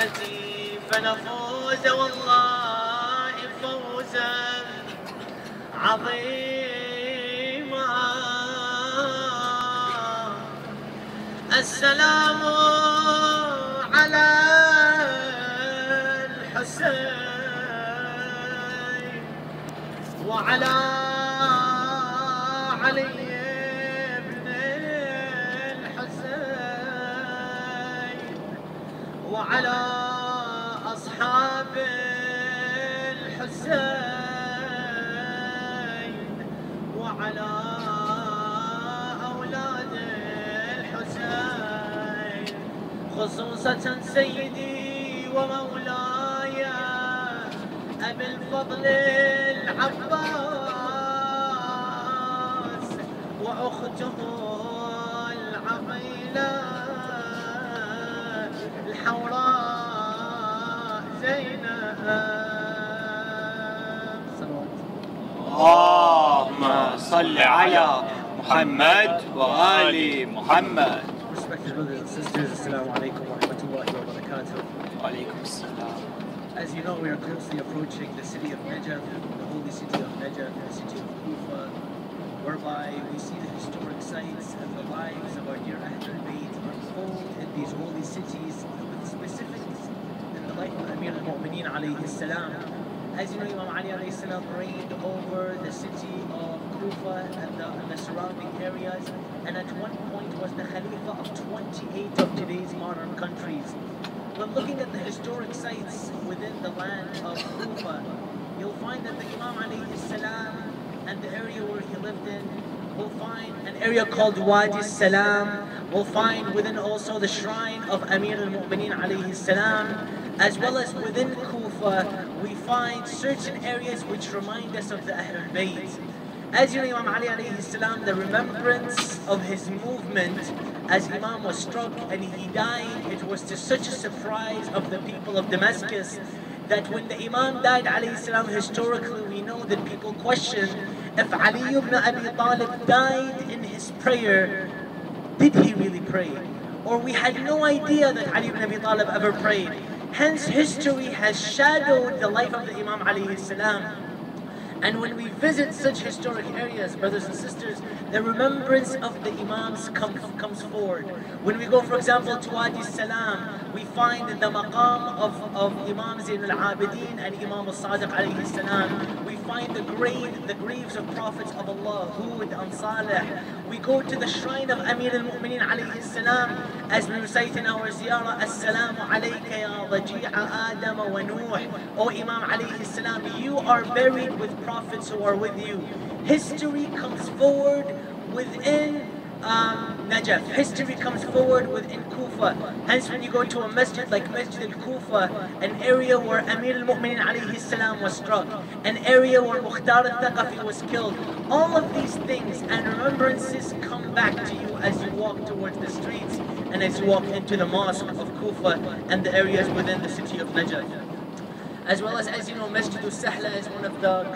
سعادتي فنفوز والله فوزا عظيما. السلام على الحسين وعلى علي بن الحسين وعلى أصحاب الحسين وعلى أولاد الحسين، خصوصة سيدي ومولاي أبي الفضل العباس وأخته العقيلة الحوراء زينب. اللهم صل على محمد وآل محمد. Respected brothers and sisters, Assalamu alaikum wa rahmatullahi wa barakatuh. Walaikum assalam. As you know, we are closely approaching the city of Najaf, the holy city of Najaf, the city of Kufa, whereby we see the historic sites and the lives of our dear Ahlul Bayt unfold in these holy cities, with specifics in the life of Amir al-Mu'mineen alayhi salam. As you know, Imam Ali alayhi salam reigned over the city of Kufa and the surrounding areas, and at one point was the Khalifa of 28 of today's modern countries. When looking at the historic sites within the land of Kufa, you'll find that the Imam alayhi salam and the area where he lived in, we'll find an area called Wadi Salam. We'll find within also the shrine of Amir al-Mu'mineen alayhi salam, as well as within Kufa, we find certain areas which remind us of the Ahlul Bayt. As you know, Imam Ali alayhi salam, the remembrance of his movement as Imam was struck and he died, it was to such a surprise of the people of Damascus that when the Imam died alayhi salam, historically we know that people question if Ali ibn Abi Talib died in his prayer, did he really pray? Or we had no idea that Ali ibn Abi Talib ever prayed. Hence history has shadowed the life of the Imam alayhi salam. And when we visit such historic areas, brothers and sisters, the remembrance of the Imams comes forward. When we go, for example, to Wadi Salam, we find the maqam of Imam Zain al-Abidin and Imam al-Sadiq alayhi salam. We find the graves of prophets of Allah, Hud and Salih. We go to the shrine of Amir al-Mu'mineen alayhi salam as we recite in our ziyarah, As-salamu alayka ya raji'a Adam wa Nuh. O Imam alayhi salam, you are buried with prophets who are with you. History comes forward within Najaf. History comes forward within Kufa. Hence when you go to a masjid like Masjid al-Kufa, an area where Amir al-Mu'mineen alayhi salam was struck, an area where Mukhtar al-Thaqafi was killed, all of these things and remembrances come back to you as you walk towards the streets and as you walk into the mosque of Kufa and the areas within the city of Najaf. As well as you know, Masjid al-Sahla is one of the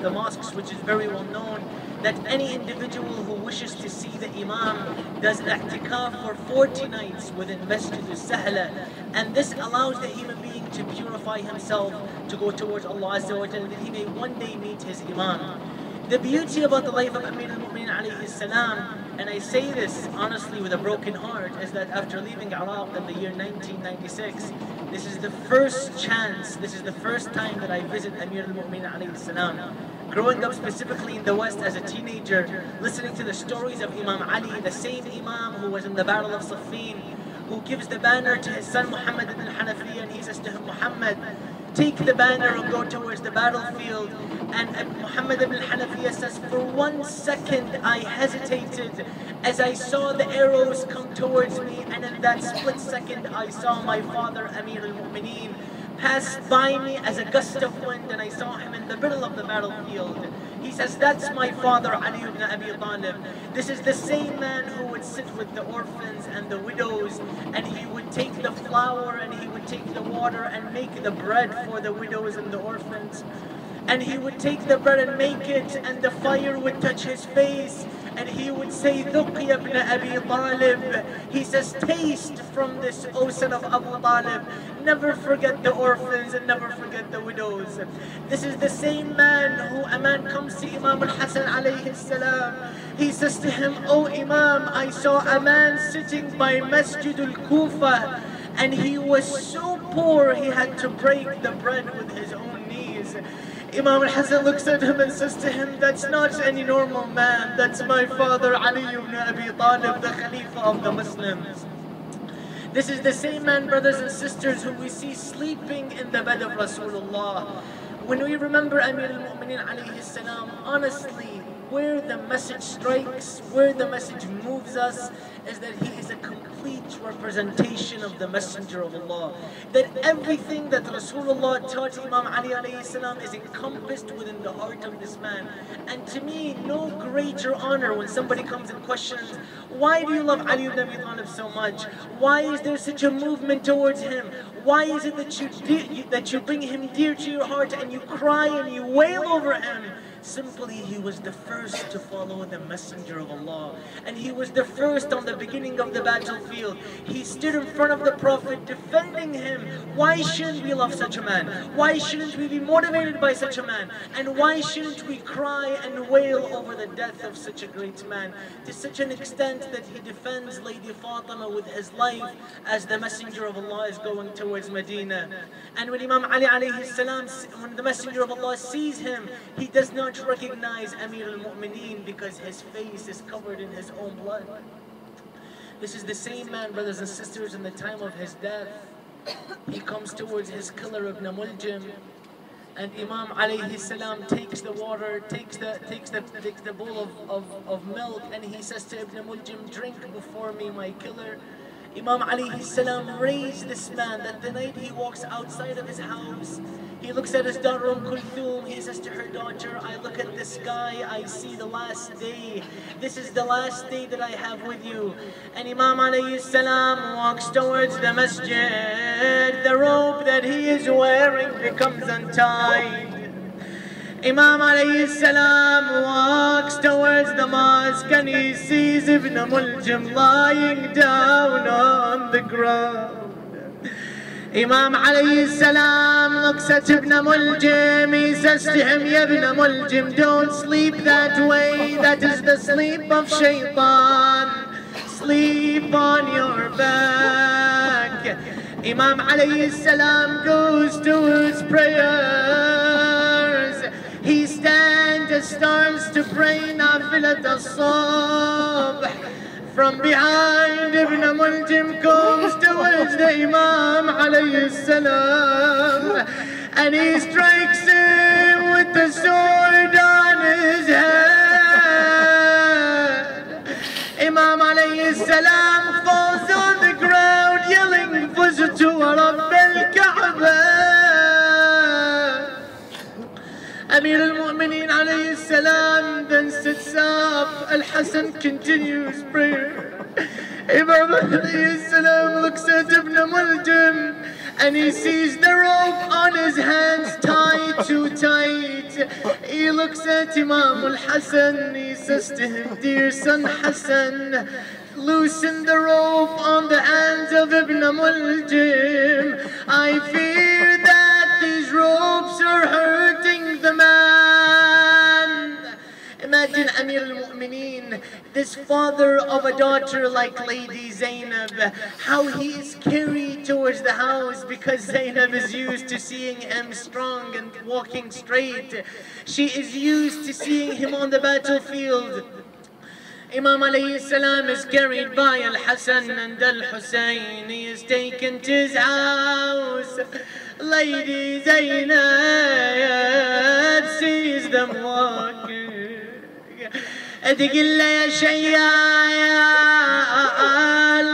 the mosques which is very well known, that any individual who wishes to see the Imam does i'tikaf for 40 nights within Masjid al-Sahla, and this allows the human being to purify himself to go towards Allah Azza wa Jalla, that he may one day meet his Imam. The beauty about the life of Amir al-Mu'mineen alayhi salam, and I say this honestly with a broken heart, is that after leaving Iraq in the year 1996, this is the first chance, this is the first time that I visit Amir al-Mu'mineen alayhi salam. Growing up specifically in the West as a teenager, listening to the stories of Imam Ali, the same Imam who was in the Battle of Siffin, who gives the banner to his son Muhammad ibn Hanafiya, and he says to him, Muhammad, take the banner and go towards the battlefield. And Muhammad ibn Hanafiya says, for 1 second I hesitated as I saw the arrows come towards me, and in that split second I saw my father Amir al-Mu'mineen passed by me as a gust of wind, and I saw him in the middle of the battlefield. He says, that's my father Ali ibn Abi Talib. This is the same man who would sit with the orphans and the widows, and he would take the flour and he would take the water and make the bread for the widows and the orphans. And he would take the bread and make it, and the fire would touch his face, and he would say, "Dhuq ya ibn Abi Talib." He says, "Taste from this, O son of Abu Talib. Never forget the orphans and never forget the widows." This is the same man who a man comes to Imam al-Hasan alayhi salam. He says to him, "O Imam, I saw a man sitting by Masjid al-Kufa, and he was so poor he had to break the bread with his own knees." Imam al-Hasan looks at him and says to him, "That's not any normal man. That's my father Ali ibn Abi Talib, the Khalifa of the Muslims." This is the same man, brothers and sisters, who we see sleeping in the bed of Rasulullah. When we remember Amir al-Mu'mineen alayhi salam, honestly, where the message strikes, where the message moves us, is that he is a complete representation of the Messenger of Allah. That everything that Rasulullah taught Imam Ali alayhi salam is encompassed within the heart of this man. And to me, no greater honor when somebody comes and questions, "Why do you love Ali ibn Abi Talib so much? Why is there such a movement towards him? Why is it that you bring him dear to your heart and you cry and you wail over him?" Simply, he was the first to follow the Messenger of Allah. And he was the first on the beginning of the battlefield. He stood in front of the Prophet defending him. Why shouldn't we love such a man? Why shouldn't we be motivated by such a man? And why shouldn't we cry and wail over the death of such a great man? To such an extent that he defends Lady Fatima with his life as the Messenger of Allah is going towards Medina. And when Imam Ali alayhi salam, when the Messenger of Allah sees him, he does not recognize Amir al-Mu'mineen because his face is covered in his own blood. This is the same man, brothers and sisters, in the time of his death. He comes towards his killer Ibn Muljim, and Imam alayhi salam takes the water, takes the bowl of milk, and he says to Ibn Muljim, "Drink before me, my killer." Imam alayhi salam raised this man that the night he walks outside of his house, he looks at his daughter Kulthum. He says to her daughter, "I look at the sky, I see the last day. This is the last day that I have with you." And Imam alayhi salam walks towards the masjid. The robe that he is wearing becomes untied. Imam alayhi salam walks towards the mosque and he sees Ibn Muljim lying down on the ground. Imam alayhi salam looks at Ibn Muljim. He says to him, "Ya Ibn Muljim, don't sleep that way. That is the sleep of shaitan. Sleep on your back." Imam alayhi salam goes to his prayers. He starts to pray nafilat as-subh. From behind, Ibn Muljim comes towards the Imam alayhi salam, and he strikes him with the sword on his head. Imam alayhi salam falls on the ground yelling, "Fuztu wa Rabb al-Ka'bah." Amir al-Mu'mineen alayhi salam then sits up. Al-Hasan continues prayer. Imam alayhi salam looks at Ibn Muljim and he sees the rope on his hands tied too tight. He looks at Imam al-Hasan. He says to him, "Dear son Hasan, loosen the rope on the hands of Ibn Muljim. I fear that these ropes are hurting the man." Imagine Amir al-Mu'mineen, this father of a daughter like Lady Zainab, how he is carried towards the house because Zainab is used to seeing him strong and walking straight. She is used to seeing him on the battlefield. Imam alayhi salam is carried by Al-Hasan and Al-Hussein. He is taken to his house. Lady Zainab sees them walking. تقول له يا شيال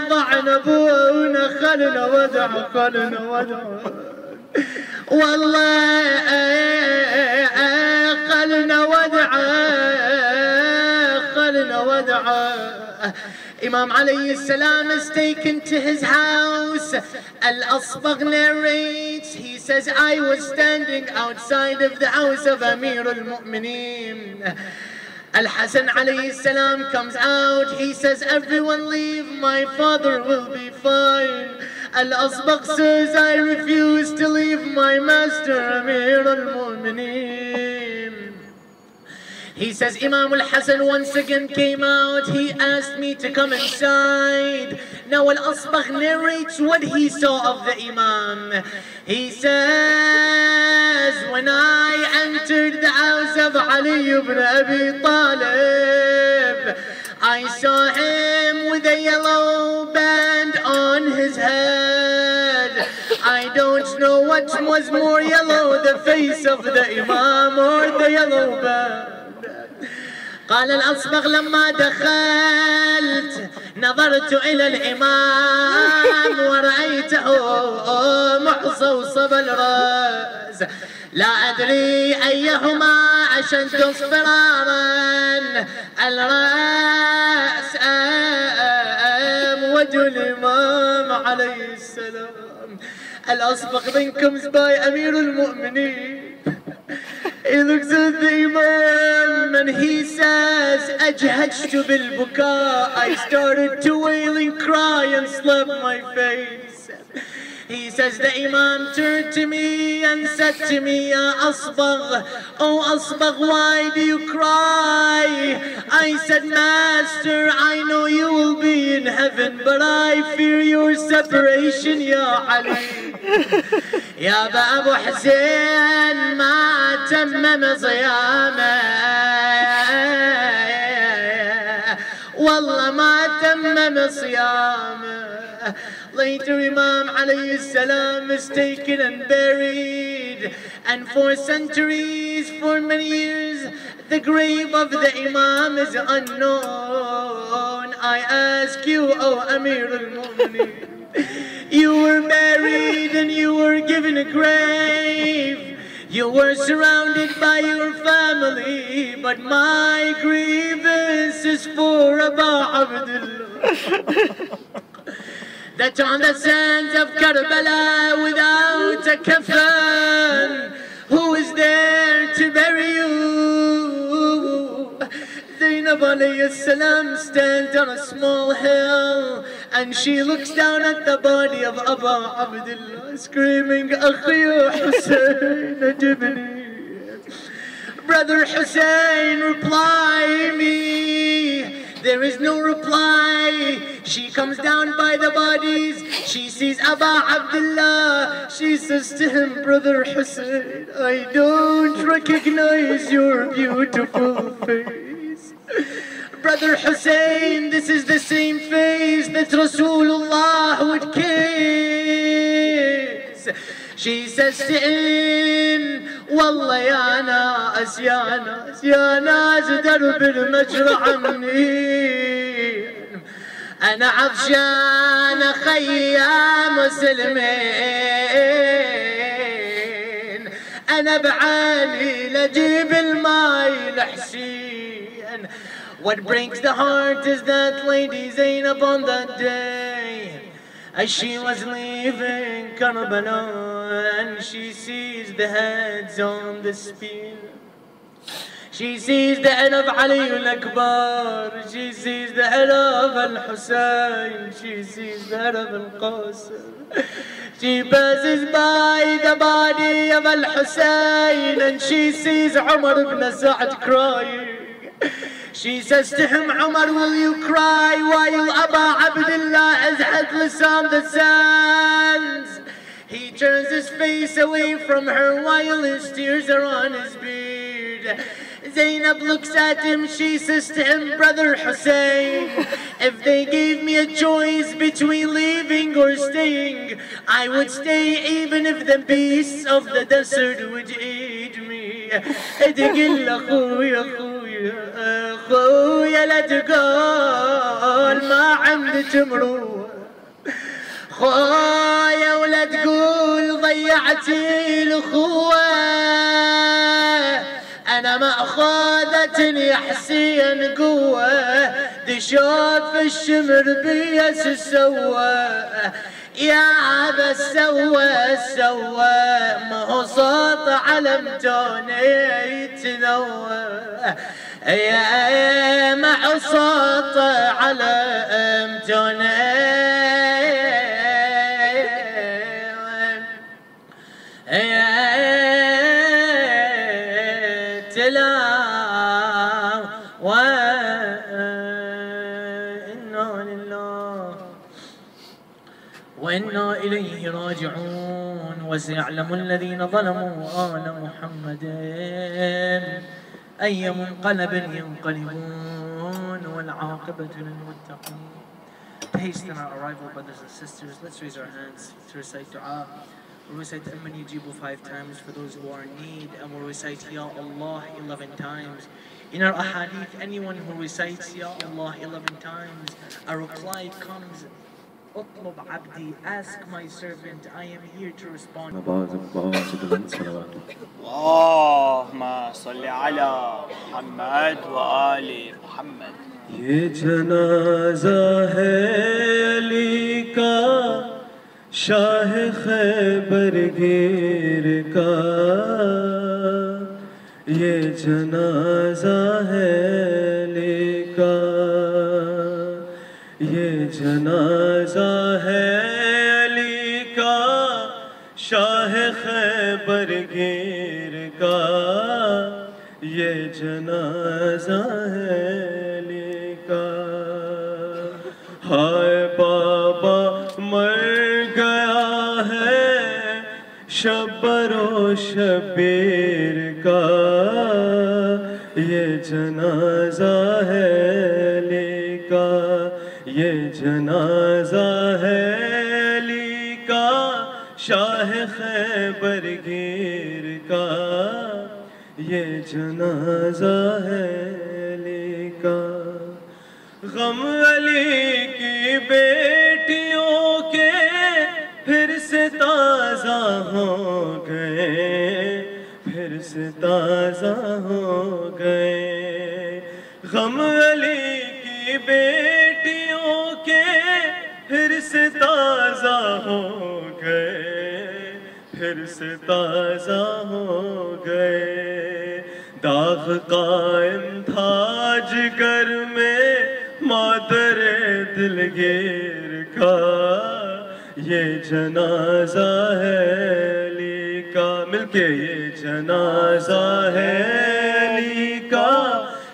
ضعنا ابونا خلنا ودع والله خلنا ودع. Imam alayhi salam is taken to his house. Al-Asbagh narrates, he says, "I was standing outside of the house of Amir al-Mu'mineen, Al-Hasan alayhi salam comes out. He says, everyone leave, my father will be fine. Al-Asbagh says, I refuse to leave my master, Amir al-Mu'mineen. He says, Imam al-Hasan once again came out. He asked me to come inside. Now Al-Asbagh narrates what he saw of the Imam. He says, when I entered the house of Ali ibn Abi Talib, I saw him with a yellow band on his head. I don't know what was more yellow, the face of the Imam or the yellow band. قال الأصبغ لما دخلت نظرت إلى الإمام ورأيته محصوصب الرأس لا أدري أيهما أشد اصفرارا الرأس أم وجه الإمام عليه السلام. الأصبغ then comes by Amir al-Mu'mineen. He looks at the Imam and he says, أجهجت بالبكاء. I started to wail and cry and slap my face. He says, the Imam turned to me and said to me, Ya Asbagh, oh Asbagh, why do you cry? I said, Master, I know you will be in heaven, but I fear your separation, Ya Ali. يا أبو حسين ما تمم صيامه والله ما تمم صيامه. Later Imam alayhi salam is taken and buried, and for centuries, for many years, the grave of the Imam is unknown. I ask you, O Amir al-Mu'mineen, you were married and you were given a grave. You were surrounded by your family, but my grievance is for Abu Abdullah. That on the sands of Karbala without a kafan, who is there to bury you? Zainab alayhi salam stands on a small hill and she looks down at the body of Abu Abdullah, screaming, Akhi Hussein, ajibni. Brother Hussein, reply me. There is no reply. She comes down by the bodies. She sees Abu Abdullah. She says to him, Brother Hussein, I don't recognize your beautiful face. Brother Hussein, this is the same face that Rasulullah would kiss. She says to him, Wallah ya nas, ya nas, ya nas, درب المجرى منين أنا عطشان خيا مسلمين أنا بعاني لجيب الماي لحسين. What breaks the heart is that Lady Zainab on that day, as she was leaving Karbala, and she sees the heads on the spear. She sees the head of Ali al-Akbar, she sees the head of al-Hussein, she sees the head of al-Qasim. She passes by the body of al-Hussein and she sees Umar ibn Sa'd crying. She says to him, Umar, will you cry while Abu Abdullah is headless on the sands? He turns his face away from her while his tears are on his beard. Zainab looks at him, she says to him, Brother Hussein, if they gave me a choice between leaving or staying, I would stay even if the beasts of the desert would eat me. تقول أخويا أخويا أخويا لا تقول ما عندي تمرو خويا ولا تقول ضيعتي الأخوة أنا مأخوذة يا حسين قوة دشوف الشمر base سوى يا بس سوى ما هو صوت علم توني يتنوى يا مع صوت على امتنا وإنا إليه راجعون. وسيعلم الذين ظلموا آل محمد أي منقلب ينقلبون والعاقبة للمتقين. Hasten our arrival, brothers and sisters. Let's raise our hands to recite dua. We'll recite Amman Yujibu 5 times for those who are in need, and we'll recite Ya Allah 11 times. In our ahadith, anyone who recites Ya Allah 11 times, a reply comes, Utlub abdi, ask my servant, I am here to respond. اللهم صل على محمد وآل محمد. یہ جنازہ ہے علی کا شاہ خیبر گیر کا، یہ جنازہ ہے علی کا، یہ جنازہ ہے علی کا شاہ خیبر گیر کا، یہ جنازہ ہے علی کا۔ ہائے بابا مر گیا ہے شبر و شبیر کا، یہ جنازہ ہے علی کا، یہ جنازہ ہے علی کا شاہ خیبر گیر کا، یہ جنازہ ہے علی کا۔ غم علی کی بیٹیوں کے پھر سے تازہ ہو گئے، پھر سے تازہ ہو گئے۔ غم علی کی بیٹیوں کے پھر سے تازہ ہو گئے، پھر سے تازہ ہو گئے۔ داغ قائم تھا جگر میں مادر دلگیر کا، یہ جنازہ ہے علی کا، مل کے یہ جنازہ ہے علی کا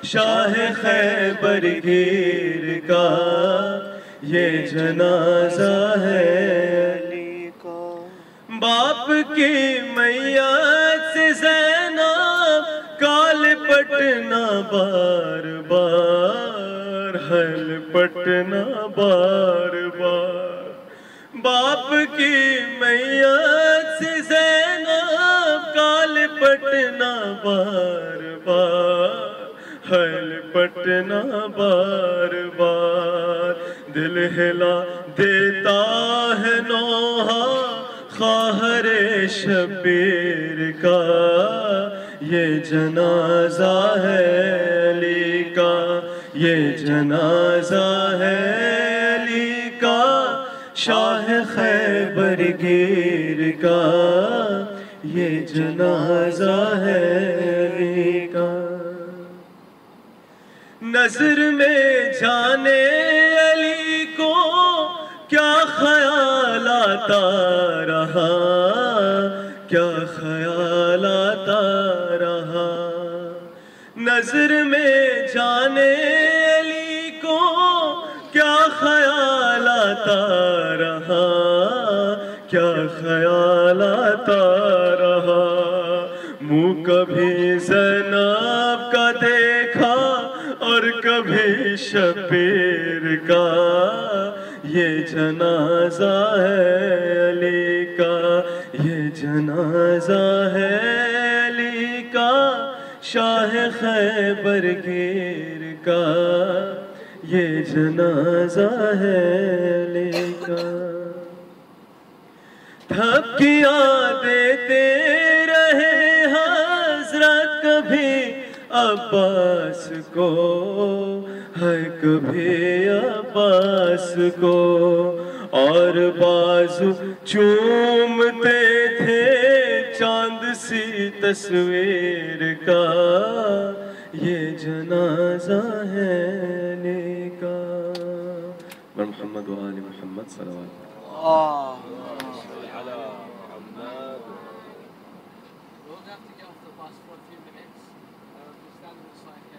شاہ خیبر گیر کا، یہ جنازہ ہے علی کا۔ باپ کی میت سے زینب کال پٹنا بار بار، ہل پٹنا بار بار۔ باپ کی میت سے زینب کال پٹنا بار بار، ہل پٹنا بار بار۔ دل ہلا دیتا ہے نوحہ خواہر شبیر کا، یہ جنازہ ہے علی کا، یہ جنازہ ہے علی کا شاہ خیبر گیر کا، یہ جنازہ ہے علی کا۔ نظر میں جانے علی کو کیا خیال آتا رہا، کیا خیال آتا رہا۔ نظر میں جانے علی کو کیا خیال آتا رہا، کیا خیال آتا رہا۔ منہ کبھی زینب کا دیکھا اور کبھی شبیر کا، یہ جنازہ ہے علی کا، یہ جنازہ ہے علی کا شاہ خیبر گیر کا، یہ جنازہ ہے علی کا۔ دھمکیاں دیتے رہے حضرت کبھی عباس کو، ہے کبھی عباس کو، اور بازو چومتے تھے چاند سی تصویر کا، یہ جنازہ ہے نیکا. محمد و آل محمد صلوات. We'll have to get off the bus for a few minutes. Just stand on the side.